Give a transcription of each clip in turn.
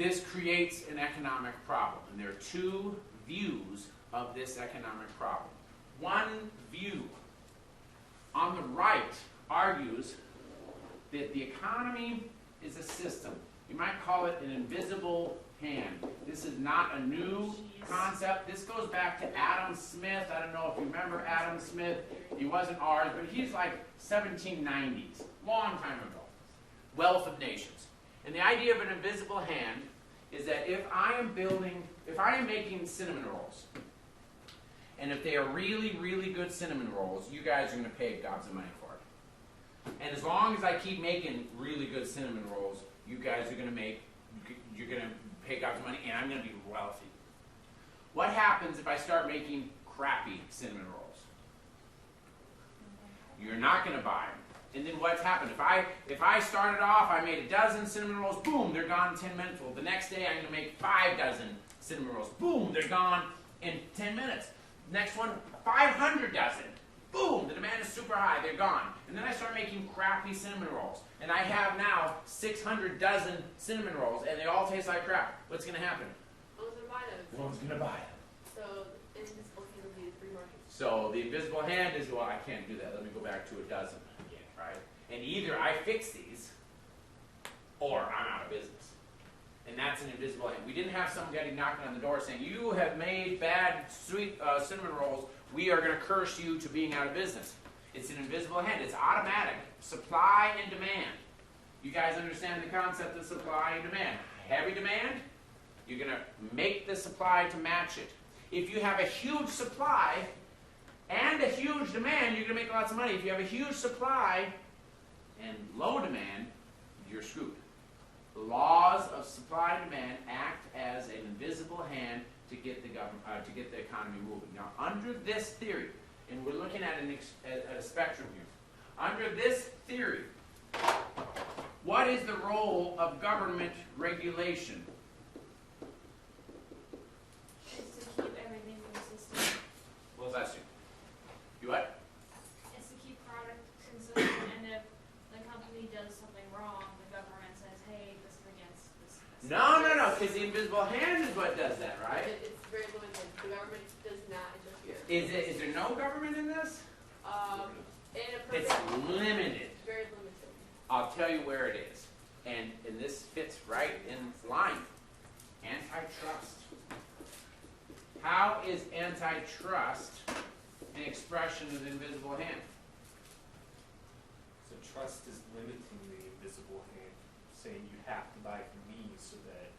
this creates an economic problem. And there are two views of this economic problem. One view on the right argues that the economy is a system. You might call it an invisible hand. This is not a new concept. This goes back to Adam Smith. I don't know if you remember Adam Smith. He wasn't ours, but he's like 1790s, long time ago. Wealth of Nations. And the idea of an invisible hand is that if I am making cinnamon rolls, and if they are really, really good cinnamon rolls, you guys are going to pay gobs of money for it. And as long as I keep making really good cinnamon rolls, you guys are going to pay gobs of money, and I'm going to be wealthy. What happens if I start making crappy cinnamon rolls? You're not going to buy them. And then what's happened? If I started off, I made a dozen cinnamon rolls, boom, they're gone in 10 minutes. Well, the next day I'm going to make 5 dozen cinnamon rolls, boom, they're gone in 10 minutes. Next one, 500 dozen. Boom, the demand is super high, they're gone. And then I start making crappy cinnamon rolls. And I have now 600 dozen cinnamon rolls, and they all taste like crap. What's going to happen? No one's going to buy them. No one's going to buy them. So, the invisible hand will be the free market. So, the invisible hand is, well, I can't do that. Let me go back to a dozen again, right? And either I fix these, or I'm out of business. And that's an invisible hand. We didn't have somebody knocking on the door saying, you have made bad sweet cinnamon rolls. We are going to curse you to being out of business. It's an invisible hand. It's automatic. Supply and demand. You guys understand the concept of supply and demand. Heavy demand, you're going to make the supply to match it. If you have a huge supply and a huge demand, you're going to make lots of money. If you have a huge supply and low demand, you're screwed. The laws of supply and demand act as an invisible hand to get the economy moving. Now, under this theory, and we're looking at a spectrum here. Under this theory, what is the role of government regulation? It's to keep everything consistent. What does that do? You what? It's to keep product consistent, and if the company does something wrong, the government says, hey, this is against this. No, because the invisible hand is what does that, right? It's very limited. The government does not interfere. Is there no government in this? In a It's perfect, limited. very limited. I'll tell you where it is. And this fits right in line. Antitrust. How is antitrust an expression of the invisible hand? So trust is limiting the invisible hand, saying you have to buy from me so that...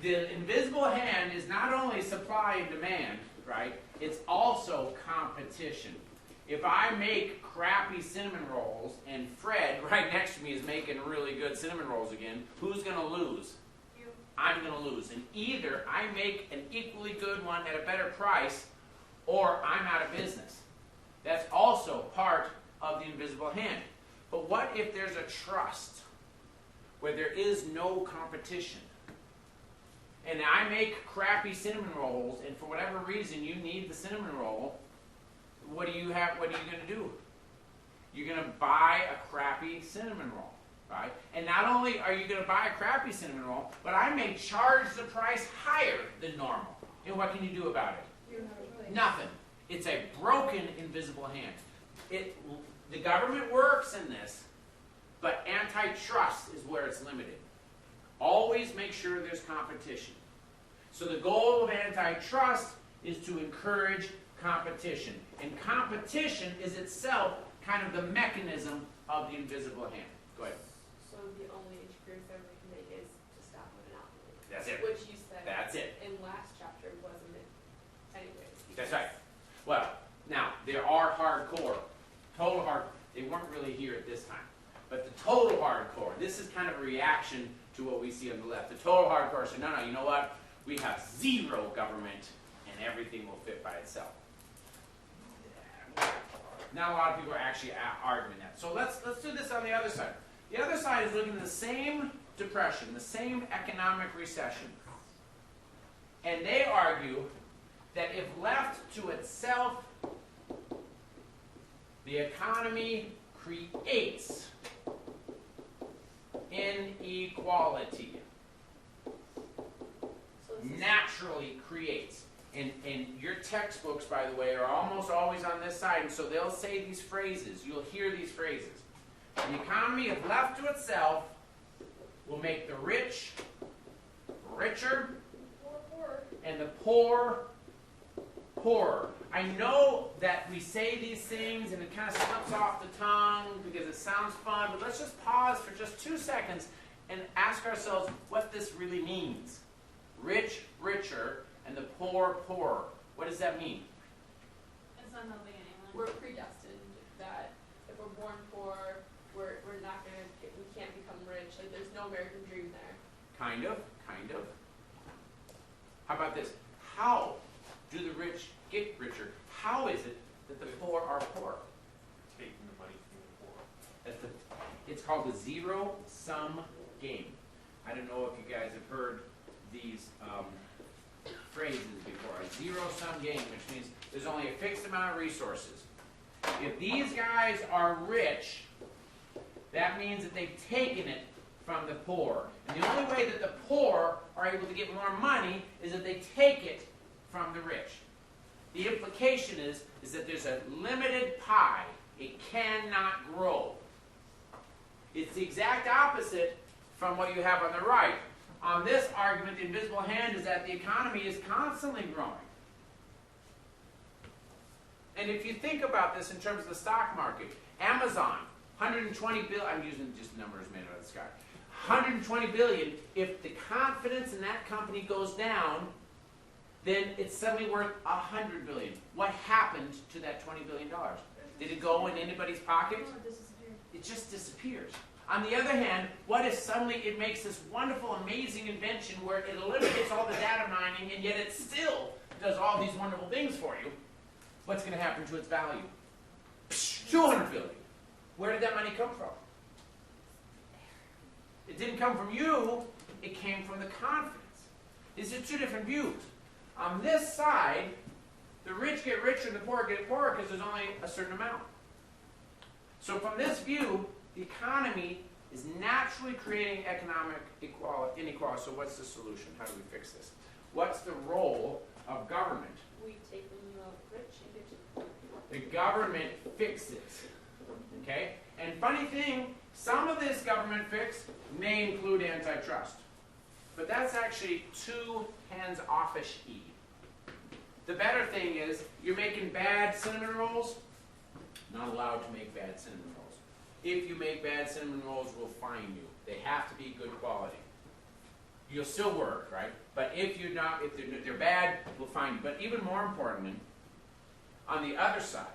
The invisible hand is not only supply and demand, right? It's also competition. If I make crappy cinnamon rolls and Fred right next to me is making really good cinnamon rolls again, who's going to lose? You. I'm going to lose. And either I make an equally good one at a better price, or I'm out of business. That's also part of the invisible hand. But what if there's a trust where there is no competition? And I make crappy cinnamon rolls, and for whatever reason you need the cinnamon roll, what are you going to do? You're going to buy a crappy cinnamon roll, right? And not only are you going to buy a crappy cinnamon roll, but I may charge the price higher than normal. And what can you do about it? Nothing. It's a broken invisible hand. The government works in this, but antitrust is where it's limited. Always make sure there's competition. So the goal of antitrust is to encourage competition. And competition is itself kind of the mechanism of the invisible hand. Go ahead. So the only interference government can make is to stop a monopoly. That's it. Which you said That's it. in last chapter, wasn't it? Anyways. That's right. Well, now, there are hardcore, total hardcore. They weren't really here at this time. But the total hardcore, this is kind of a reaction to what we see on the left. The total hardcore said, no, you know what? We have zero government, and everything will fit by itself. Not a lot of people are actually arguing that. So let's do this on the other side. The other side is looking at the same depression, the same economic recession. And they argue that if left to itself, the economy creates inequality. naturally creates. And your textbooks, by the way, are almost always on this side, and so they'll say these phrases. You'll hear these phrases. The economy, if left to itself, will make the rich richer and the poor poorer. I know that we say these things and it kind of slips off the tongue because it sounds fun, but let's just pause for just 2 seconds and ask ourselves what this really means. Rich, richer, and the poor, poorer. What does that mean? It's not helping anyone. We're predestined that if we're born poor, we're not gonna we can't become rich. Like there's no American dream there. Kind of, kind of. How about this? How do the rich get richer? How is it that the poor are poor? Taking the money from the poor. It's called the zero-sum game. I don't know if you guys have heard these phrases before. A zero-sum game, which means there's only a fixed amount of resources. If these guys are rich, that means that they've taken it from the poor. And the only way that the poor are able to get more money is if they take it from the rich. The implication is that there's a limited pie. It cannot grow. It's the exact opposite from what you have on the right. On this argument, the invisible hand is that the economy is constantly growing. And if you think about this in terms of the stock market, Amazon, 120 billion, I'm using just numbers made out of the sky. 120 billion, if the confidence in that company goes down, then it's suddenly worth 100 billion. What happened to that $20 billion? Did it go in anybody's pocket? Oh, it disappeared. It just disappears. On the other hand, what if suddenly it makes this wonderful, amazing invention where it eliminates all the data mining and yet it still does all these wonderful things for you? What's going to happen to its value? 200 billion. Where did that money come from? It didn't come from you, it came from the confidence. These are two different views. On this side, the rich get richer and the poor get poorer because there's only a certain amount. So from this view, the economy is naturally creating economic inequality. So what's the solution? How do we fix this? What's the role of government? We take when you out rich and get you. The government fixes. Okay? And funny thing, some of this government fix may include antitrust. But that's actually too hands-offish-y. The better thing is, you're making bad cinnamon rolls, not allowed to make bad cinnamon rolls. If you make bad cinnamon rolls, we'll fine you. They have to be good quality. You'll still work, right? But if they're bad, we'll fine you. But even more importantly, on the other side,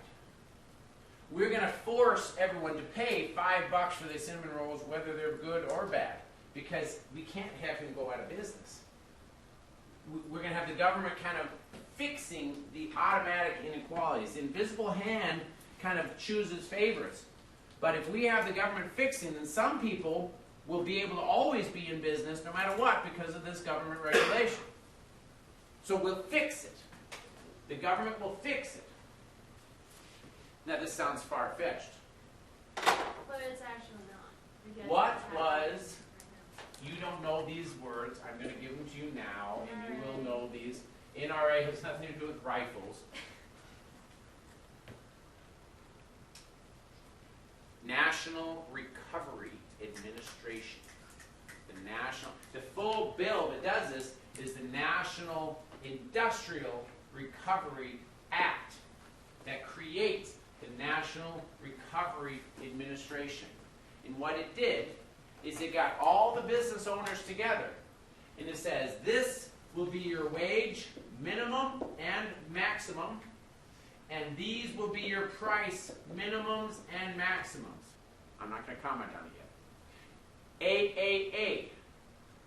we're going to force everyone to pay $5 for their cinnamon rolls, whether they're good or bad, because we can't have him go out of business. We're going to have the government kind of fixing the automatic inequalities. The invisible hand kind of chooses favorites. But if we have the government fixing, then some people will be able to always be in business no matter what because of this government regulation. So we'll fix it. The government will fix it. Now this sounds far-fetched. But it's actually not. Because What it's happening was, right you don't know these words, I'm going to give them to you now, and you will know these. NRA has nothing to do with rifles. National Recovery Administration. The full bill that does this is the National Industrial Recovery Act that creates the National Recovery Administration. And what it did is it got all the business owners together and it says this will be your wage minimum and maximum, and these will be your price minimums and maximums. I'm not going to comment on it yet. AAA,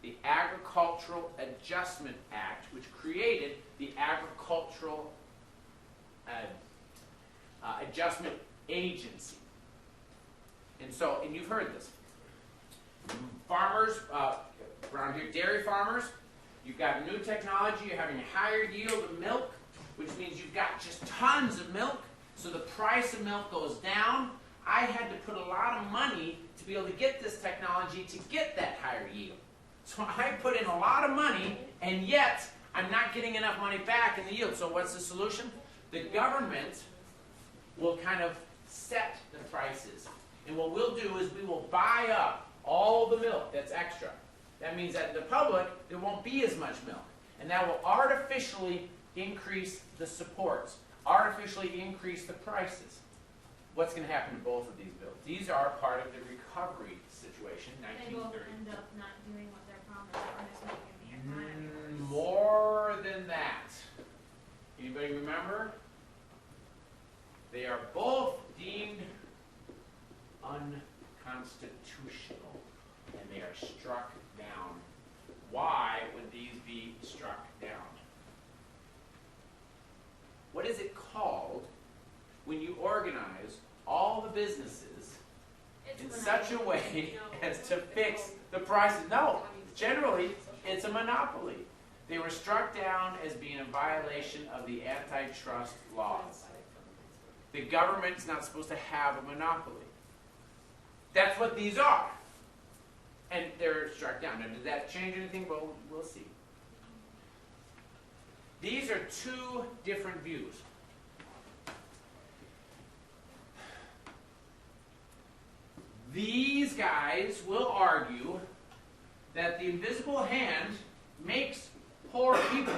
the Agricultural Adjustment Act, which created the Agricultural Adjustment Agency. And you've heard this. Farmers, around here, dairy farmers, you've got new technology, you're having a higher yield of milk, which means you've got just tons of milk, so the price of milk goes down. I had to put a lot of money to be able to get this technology to get that higher yield. So I put in a lot of money, and yet I'm not getting enough money back in the yield. So what's the solution? The government will kind of set the prices. And what we'll do is we will buy up all the milk that's extra. That means that in the public, there won't be as much milk. And that will artificially increase the supports, artificially increase the prices. What's going to happen to both of these bills? These are part of the recovery situation, They both 1930. end up not doing what they're promised or just making the economy worse. More than that. Anybody remember? They are both deemed unconstitutional, and they are struck down. Why would these be struck down? What is it called when you organize all the businesses It's in a such a way as to fix the prices? No, generally it's a monopoly. They were struck down as being a violation of the antitrust laws. The government's not supposed to have a monopoly. That's what these are. And they're struck down. Now, did that change anything? Well, we'll see. These are two different views. These guys will argue that the invisible hand makes poor people.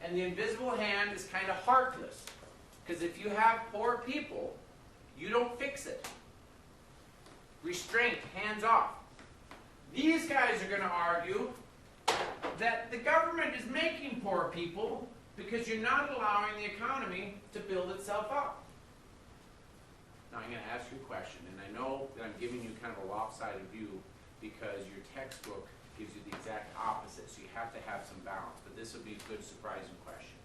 And the invisible hand is kind of heartless. Because if you have poor people, you don't fix it. Restraint, hands off. These guys are going to argue that the government is making poor people because you're not allowing the economy to build itself up. Now I'm going to ask you a question, and I know that I'm giving you kind of a lopsided view because your textbook gives you the exact opposite, so you have to have some balance, but this would be a good surprising question.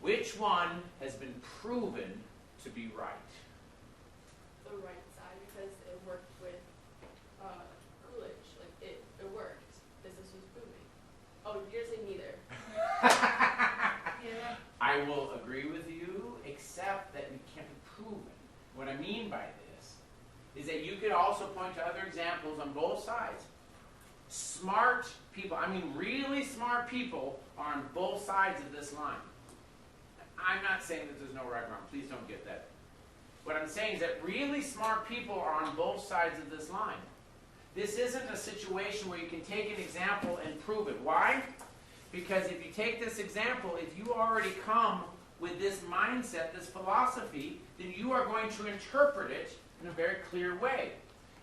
Which one has been proven to be right? The right side, because it worked with Coolidge. Like, it worked. Business was booming. Oh, you're saying neither. Yeah. I will agree with you, except that it can't be proven. What I mean by this is that you could also point to other examples on both sides. Smart people, I mean really smart people, are on both sides of this line. I'm not saying that there's no right or wrong. Please don't get that. What I'm saying is that really smart people are on both sides of this line. This isn't a situation where you can take an example and prove it. Why? Because if you take this example, if you already come with this mindset, this philosophy, then you are going to interpret it in a very clear way.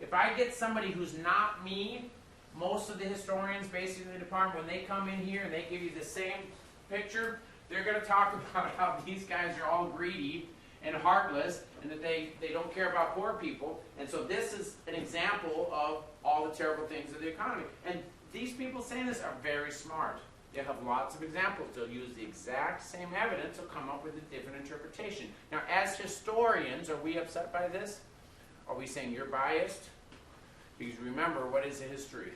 If I get somebody who's not me, most of the historians basically in the department, when they come in here and they give you the same picture, they're going to talk about how these guys are all greedy and heartless and that they don't care about poor people. And so this is an example of all the terrible things of the economy. And these people saying this are very smart. They have lots of examples. They'll use the exact same evidence. They'll come up with a different interpretation. Now, as historians, are we upset by this? Are we saying you're biased? Because remember, what is a history?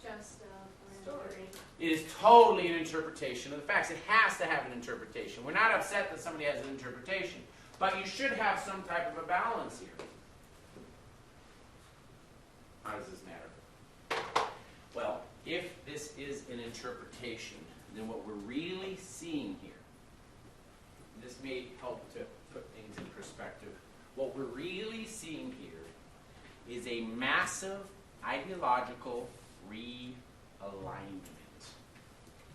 Just Story. It is totally an interpretation of the facts. It has to have an interpretation. We're not upset that somebody has an interpretation. But you should have some type of a balance here. How does this matter? Well, if this is an interpretation, then what we're really seeing here, this may help to put things in perspective, what we're really seeing here is a massive ideological realignment.